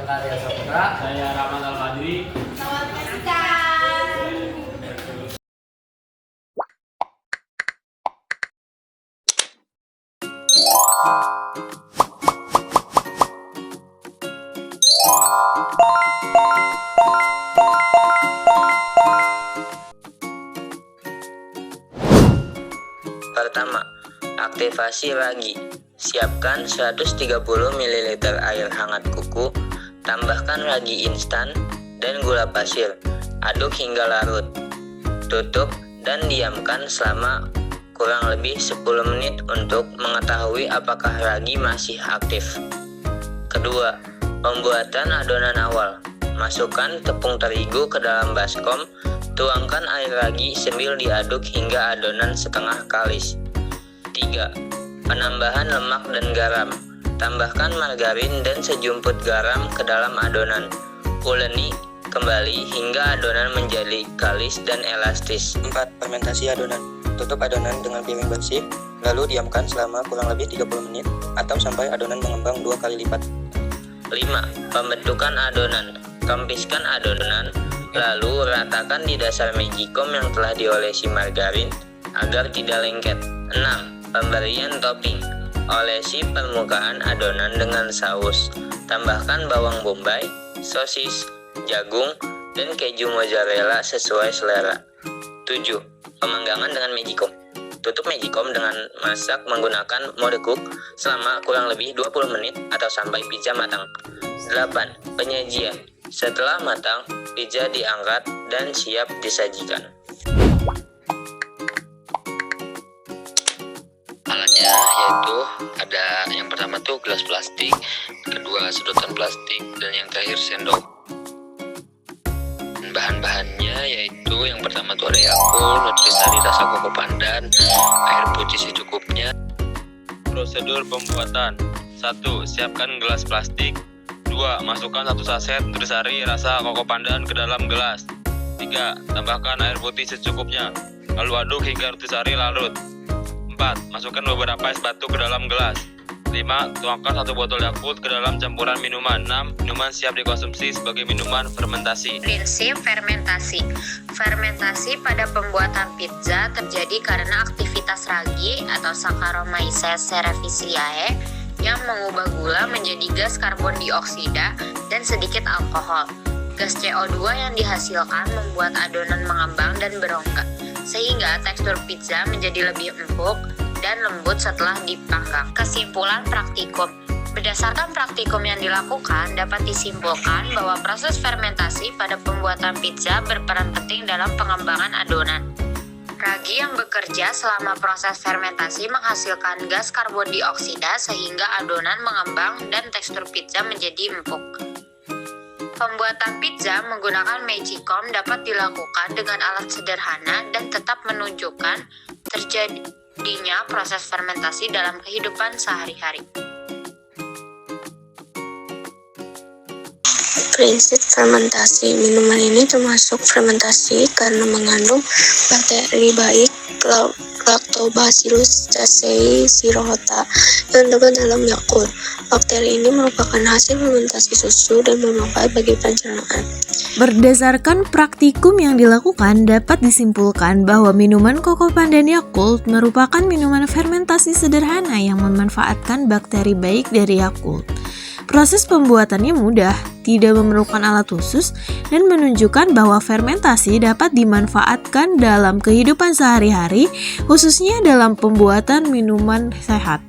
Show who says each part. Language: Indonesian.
Speaker 1: Zakaria Saputra.
Speaker 2: Saya Rahmat Al-Madri.
Speaker 3: Selamat menyaksikan.
Speaker 4: Pertama, aktivasi ragi. Siapkan 130 ml air hangat kuku, tambahkan ragi instan dan gula pasir. Aduk hingga larut. Tutup dan diamkan selama kurang lebih 10 menit untuk mengetahui apakah ragi masih aktif. Kedua, pembuatan adonan awal. Masukkan tepung terigu ke dalam baskom, tuangkan air ragi sambil diaduk hingga adonan setengah kalis. 3. Penambahan lemak dan garam. Tambahkan margarin dan sejumput garam ke dalam adonan. Uleni kembali hingga adonan menjadi kalis dan elastis.
Speaker 5: 4. Fermentasi adonan. Tutup adonan dengan piring bersih, lalu diamkan selama kurang lebih 30 menit atau sampai adonan mengembang 2 kali lipat.
Speaker 4: 5. Pembentukan adonan. Kempiskan adonan, lalu ratakan di dasar magicom yang telah diolesi margarin agar tidak lengket. 6. Pemberian topping. Olesi permukaan adonan dengan saus. Tambahkan bawang bombay, sosis, jagung, dan keju mozzarella sesuai selera. 7. Pemanggangan dengan magicom. Tutup magicom dengan masak menggunakan mode cook selama kurang lebih 20 menit atau sampai pizza matang. 8. Penyajian. Setelah matang, pizza diangkat dan siap disajikan. Alatnya yaitu ada yang pertama tuh gelas plastik, kedua sedotan plastik, dan yang terakhir sendok. Bahan-bahannya yaitu yang pertama tuh ada Yakult, nutrisari rasa koko pandan, air putih secukupnya.
Speaker 2: Prosedur pembuatan. 1. Siapkan gelas plastik. 2. Masukkan 1 saset nutrisari rasa koko pandan ke dalam gelas. 3. Tambahkan air putih secukupnya, lalu aduk hingga nutrisari larut. 4. Masukkan beberapa es batu ke dalam gelas. 5. Tuangkan 1 botol Yakult ke dalam campuran minuman. 6. Minuman siap dikonsumsi sebagai minuman fermentasi.
Speaker 6: Prinsip fermentasi. Fermentasi pada pembuatan pizza terjadi karena aktivitas ragi atau Saccharomyces cerevisiae yang mengubah gula menjadi gas karbon dioksida dan sedikit alkohol. Gas CO2 yang dihasilkan membuat adonan mengembang dan berongga, sehingga tekstur pizza menjadi lebih empuk dan lembut setelah dipanggang. Kesimpulan praktikum. Berdasarkan praktikum yang dilakukan, dapat disimpulkan bahwa proses fermentasi pada pembuatan pizza berperan penting dalam pengembangan adonan. Ragi yang bekerja selama proses fermentasi menghasilkan gas karbon dioksida sehingga adonan mengembang dan tekstur pizza menjadi empuk. Pembuatan pizza menggunakan magicom dapat dilakukan dengan alat sederhana dan tetap menunjukkan terjadinya proses fermentasi dalam kehidupan sehari-hari.
Speaker 7: Prinsip fermentasi. Minuman ini termasuk fermentasi karena mengandung bakteri baik Lactobacillus casei shirota yang terdapat dalam Yakult. Bakteri ini merupakan hasil fermentasi susu dan bermanfaat bagi pencernaan.
Speaker 8: Berdasarkan praktikum yang dilakukan, dapat disimpulkan bahwa minuman koko pandan Yakult merupakan minuman fermentasi sederhana yang memanfaatkan bakteri baik dari Yakult. Proses pembuatannya mudah, tidak memerlukan alat khusus, dan menunjukkan bahwa fermentasi dapat dimanfaatkan dalam kehidupan sehari-hari, khususnya dalam pembuatan minuman sehat.